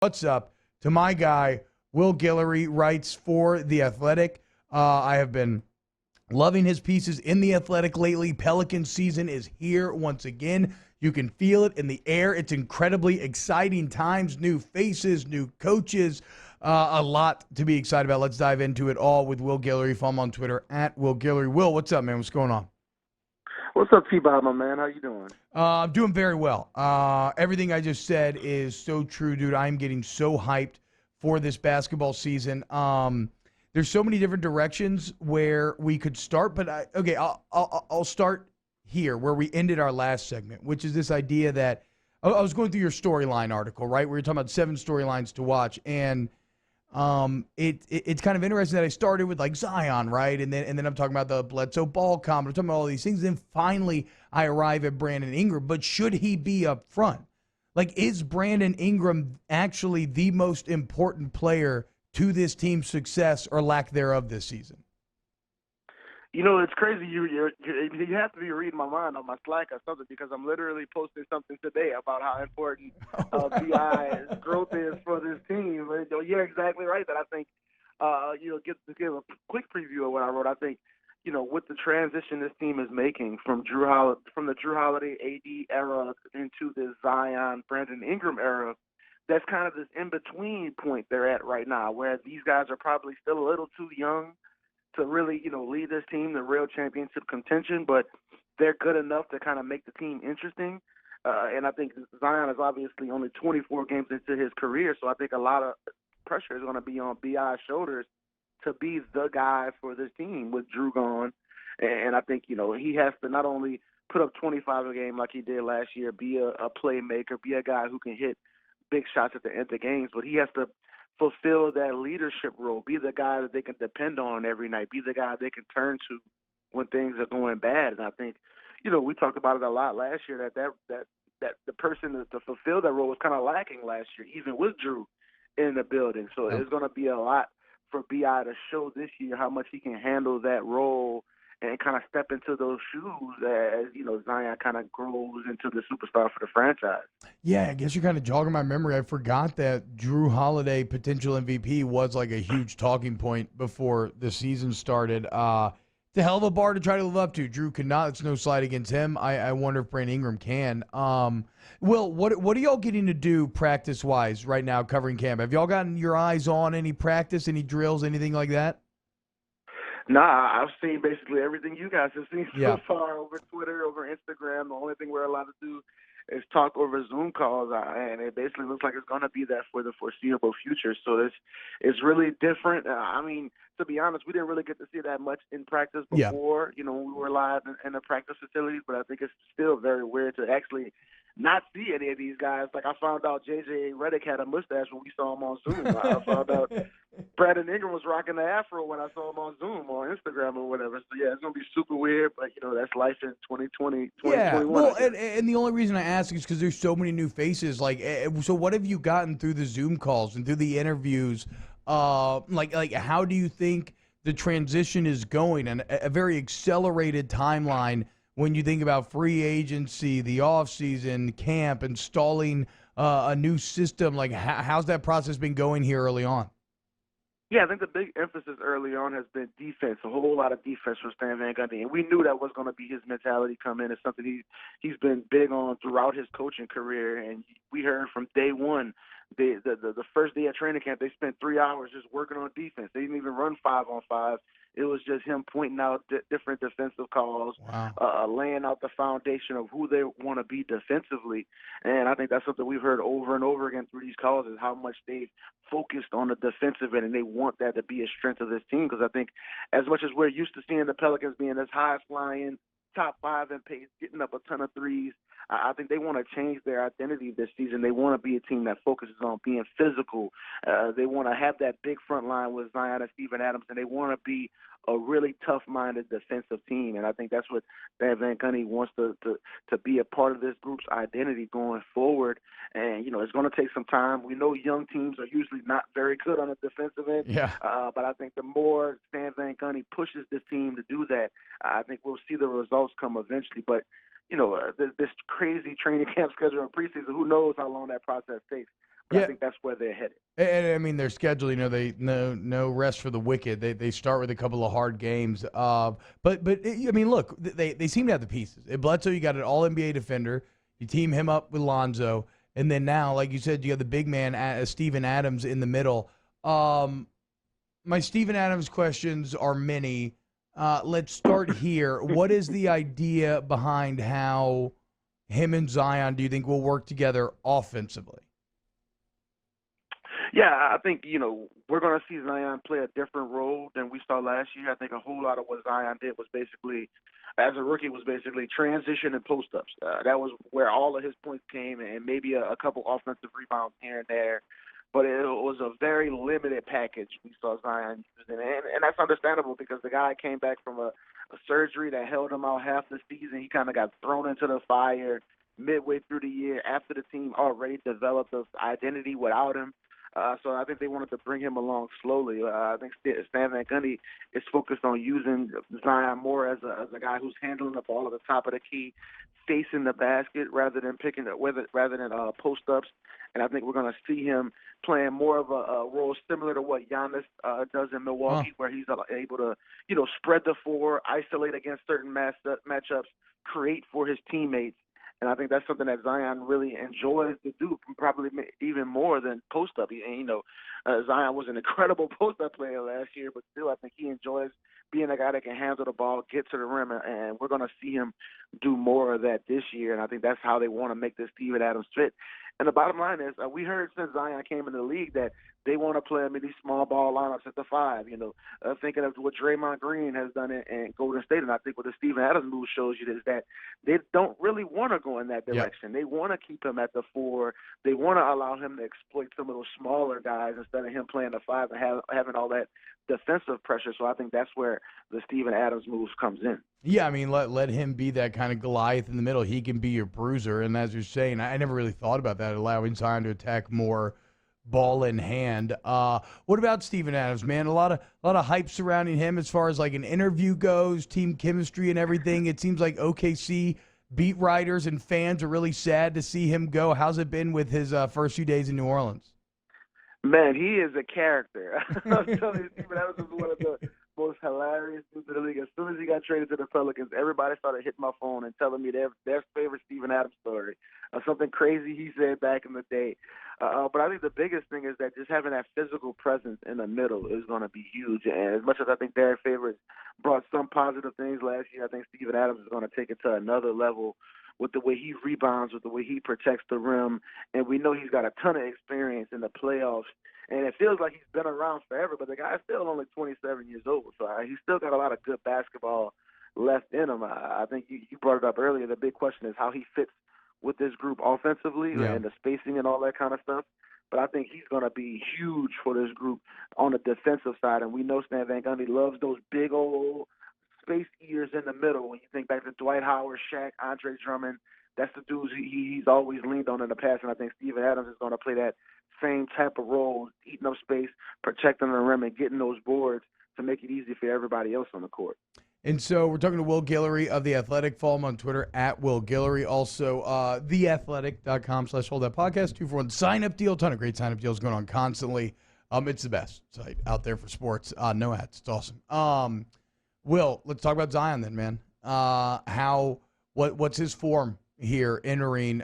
What's up to my guy, Will Guillory, writes for The Athletic. I have been loving his pieces in The Athletic lately. Pelican season is here once again. You can feel it in the air. It's incredibly exciting times, new faces, new coaches, a lot to be excited about. Let's dive into it all with Will Guillory. Follow him on Twitter at Will Guillory. Will, what's up, man? What's going on? What's up, T-Bob, my man? How you doing? I'm doing very well. Everything I just said is so true, dude. I'm getting so hyped for this basketball season. There's so many different directions where we could start, but I'll start here where we ended our last segment, which is this idea that I was going through your storyline article, right? Where you're talking about 7 storylines to watch, and it's kind of interesting that I started with like Zion, right? And then I'm talking about the Bledsoe Ball combo. I'm talking about all these things. Then finally I arrive at Brandon Ingram. But should he be up front? Like, is Brandon Ingram actually the most important player to this team's success or lack thereof this season? You know, it's crazy. You have to be reading my mind on my Slack or something because I'm literally posting something today about how important BI's growth is for this team. And, you're exactly right. That I think, to give a quick preview of what I wrote. I think, with the transition this team is making from the Drew Holiday AD era into this Zion Brandon Ingram era, that's kind of this in between point they're at right now, where these guys are probably still a little too young to really, lead this team to real championship contention, but they're good enough to kind of make the team interesting. And I think Zion is obviously only 24 games into his career, so I think a lot of pressure is going to be on BI's shoulders to be the guy for this team with Drew gone. And I think, he has to not only put up 25 a game like he did last year, be a playmaker, be a guy who can hit big shots at the end of games, but he has to fulfill that leadership role, be the guy that they can depend on every night, be the guy they can turn to when things are going bad. And I think, we talked about it a lot last year that the person to fulfill that role was kind of lacking last year, even with Drew in the building. So it's going to be a lot for BI to show this year how much he can handle that role and kind of step into those shoes as, Zion kind of grows into the superstar for the franchise. Yeah, I guess you're kind of jogging my memory. I forgot that Drew Holiday, potential MVP, was like a huge talking point before the season started. It's a hell of a bar to try to live up to. Drew cannot. It's no slight against him. I wonder if Brandon Ingram can. Will, what are y'all getting to do practice-wise right now covering camp? Have y'all gotten your eyes on any practice, any drills, anything like that? Nah, I've seen basically everything you guys have seen so Yeah. far over Twitter, over Instagram. The only thing we're allowed to do is talk over Zoom calls, and it basically looks like it's going to be that for the foreseeable future. So it's really different. I mean, to be honest, we didn't really get to see that much in practice Yeah. before, when we were live in the practice facilities, but I think it's still very weird to actually not see any of these guys. Like, I found out JJ Redick had a mustache when we saw him on Zoom. I found out Brandon Ingram was rocking the afro when I saw him on Zoom or Instagram or whatever. So, yeah, it's going to be super weird, but, that's life in 2020, Yeah, 2021, I well, guess. and the only reason I ask is because there's so many new faces. Like, so what have you gotten through the Zoom calls and through the interviews? Like, how do you think the transition is going? And a very accelerated timeline when you think about free agency, the offseason, camp, installing a new system. Like, how's that process been going here early on? Yeah, I think the big emphasis early on has been defense, a whole lot of defense from Stan Van Gundy, and we knew that was going to be his mentality come in. It's something he's been big on throughout his coaching career, and we heard from day one. The first day of training camp, they spent 3 hours just working on defense. They didn't even run 5-on-5. It was just him pointing out different defensive calls, Wow. laying out the foundation of who they want to be defensively. And I think that's something we've heard over and over again through these calls is how much they've focused on the defensive end, and they want that to be a strength of this team. Because I think as much as we're used to seeing the Pelicans being this high-flying, top 5 in pace, getting up a ton of threes, I think they want to change their identity this season. They want to be a team that focuses on being physical. They want to have that big front line with Zion and Steven Adams, and they want to be a really tough-minded defensive team. And I think that's what Stan Van Gundy wants to be a part of this group's identity going forward. And, it's going to take some time. We know young teams are usually not very good on the defensive end, Yeah. but I think the more Stan Van Gundy pushes this team to do that, I think we'll see the results come eventually. But this crazy training camp schedule in preseason, who knows how long that process takes. But I Yeah. think that's where they're headed. And I mean, their schedule, they no rest for the wicked. They start with a couple of hard games. But I mean, look, they seem to have the pieces. At Bledsoe, you got an All NBA defender. You team him up with Lonzo, and then now, like you said, you have the big man, Steven Adams, in the middle. My Steven Adams questions are many. Let's start here. What is the idea behind how him and Zion, do you think, will work together offensively? Yeah, I think, we're going to see Zion play a different role than we saw last year. I think a whole lot of what Zion did was basically, as a rookie, was basically transition and post-ups. That was where all of his points came, and maybe a couple offensive rebounds here and there. But it was a very limited package we saw Zion using. And that's understandable because the guy came back from a surgery that held him out half the season. He kind of got thrown into the fire midway through the year after the team already developed an identity without him. So I think they wanted to bring him along slowly. I think Stan Van Gundy is focused on using Zion more as a guy who's handling the ball at the top of the key, facing the basket rather than post ups. And I think we're going to see him playing more of a role similar to what Giannis does in Milwaukee, where he's able to, spread the floor, isolate against certain matchups, create for his teammates. And I think that's something that Zion really enjoys to do, probably even more than post-up. And, Zion was an incredible post-up player last year, but still I think he enjoys being a guy that can handle the ball, get to the rim, and we're going to see him do more of that this year. And I think that's how they want to make this Steven Adams fit. And the bottom line is, we heard since Zion came into the league that they want to play him in these small ball lineups at the 5, thinking of what Draymond Green has done in Golden State. And I think what the Steven Adams move shows you is that they don't really want to go in that direction. They want to keep him at the 4. They want to allow him to exploit some of those smaller guys instead of him playing the 5 and having all that defensive pressure. So I think that's where the Steven Adams moves comes in. Yeah, I mean, let him be that kind of Goliath in the middle. He can be your bruiser. And as you're saying, I never really thought about that, allowing Zion to attack more ball in hand. What about Steven Adams, man? A lot of hype surrounding him as far as like an interview goes, team chemistry and everything. It seems like OKC beat writers and fans are really sad to see him go. How's it been with his first few days in New Orleans? Man, he is a character. I'm telling you, Steven Adams is one of the most hilarious dudes in the league. As soon as he got traded to the Pelicans, everybody started hitting my phone and telling me their favorite Steven Adams story, something crazy he said back in the day. But I think the biggest thing is that just having that physical presence in the middle is going to be huge. And as much as I think Derek Favors brought some positive things last year, I think Steven Adams is going to take it to another level with the way he rebounds, with the way he protects the rim. And we know he's got a ton of experience in the playoffs. And it feels like he's been around forever, but the guy's still only 27 years old. So he's still got a lot of good basketball left in him. I think you brought it up earlier. The big question is how he fits with this group offensively and the spacing and all that kind of stuff. But I think he's going to be huge for this group on the defensive side. And we know Stan Van Gundy loves those big old space eaters in the middle. When you think back to Dwight Howard, Shaq, Andre Drummond, that's the dudes he's always leaned on in the past. And I think Steven Adams is going to play that same type of role, eating up space, protecting the rim, and getting those boards to make it easy for everybody else on the court. And so we're talking to Will Guillory of The Athletic. Follow him on Twitter at Will Guillory. Also, theathletic.com/hold-that-podcast. 2-for-1 sign-up deal. Ton of great sign-up deals going on constantly. It's the best site out there for sports. No ads. It's awesome. Will, let's talk about Zion then, man. What's his form here entering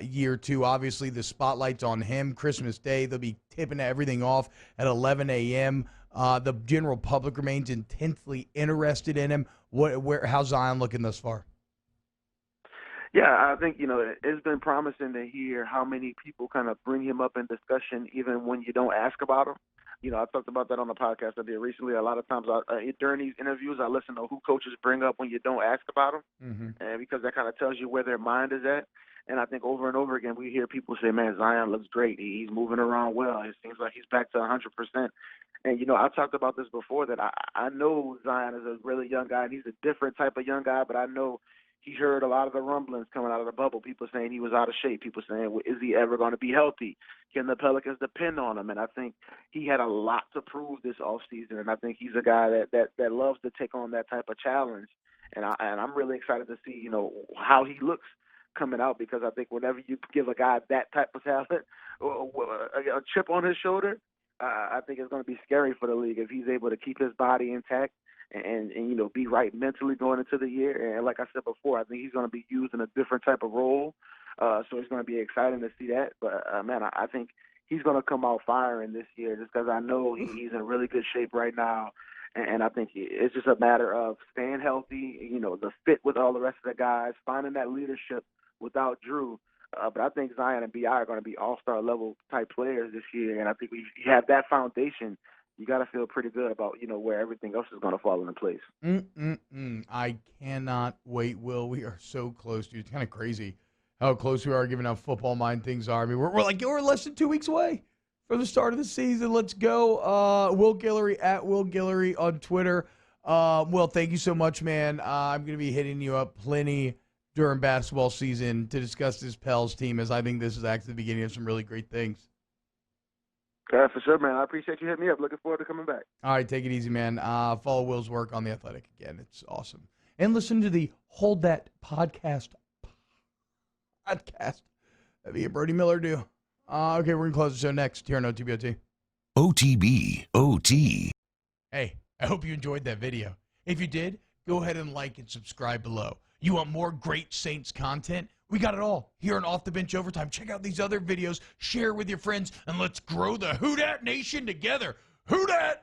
year 2? Obviously, the spotlight's on him. Christmas Day, they'll be tipping everything off at 11 a.m. The general public remains intensely interested in him. How's Zion looking thus far? Yeah, I think, it's been promising to hear how many people kind of bring him up in discussion even when you don't ask about him. I talked about that on the podcast I did recently. A lot of times during these interviews, I listen to who coaches bring up when you don't ask about them, and because that kind of tells you where their mind is at. And I think over and over again, we hear people say, man, Zion looks great. He's moving around well. It seems like he's back to 100%. And, I talked about this before, that I know Zion is a really young guy, and he's a different type of young guy, but I know he heard a lot of the rumblings coming out of the bubble, people saying he was out of shape, people saying, well, is he ever going to be healthy? Can the Pelicans depend on him? And I think he had a lot to prove this offseason, and I think he's a guy that loves to take on that type of challenge. And I'm really excited to see, how he looks coming out, because I think whenever you give a guy that type of talent, a chip on his shoulder, I think it's going to be scary for the league if he's able to keep his body intact and be right mentally going into the year. And like I said before, I think he's going to be used in a different type of role. So it's going to be exciting to see that. But, man, I think he's going to come out firing this year just because I know he's in really good shape right now. And I think it's just a matter of staying healthy, the fit with all the rest of the guys, finding that leadership without Drew. But I think Zion and B.I. are going to be all-star level type players this year. And I think if you have that foundation, you got to feel pretty good about, where everything else is going to fall into place. I cannot wait, Will. We are so close, dude. It's kind of crazy how close we are given how football mind things are. I mean, we're less than 2 weeks away from the start of the season. Let's go. Will Guillory at Will Guillory on Twitter. Will, thank you so much, man. I'm going to be hitting you up plenty during basketball season to discuss this Pels team, as I think this is actually the beginning of some really great things. Yeah, for sure, man. I appreciate you hitting me up. Looking forward to coming back. All right, take it easy, man. Follow Will's work on The Athletic again. It's awesome. And listen to the Hold That podcast. That me and Brody Miller do. Okay, we're going to close the show next here on OTBOT. OTB, OT. Hey, I hope you enjoyed that video. If you did, go ahead and like and subscribe below. You want more great Saints content? We got it all here on Off the Bench Overtime. Check out these other videos, share with your friends, and let's grow the Who Dat Nation together. Who Dat?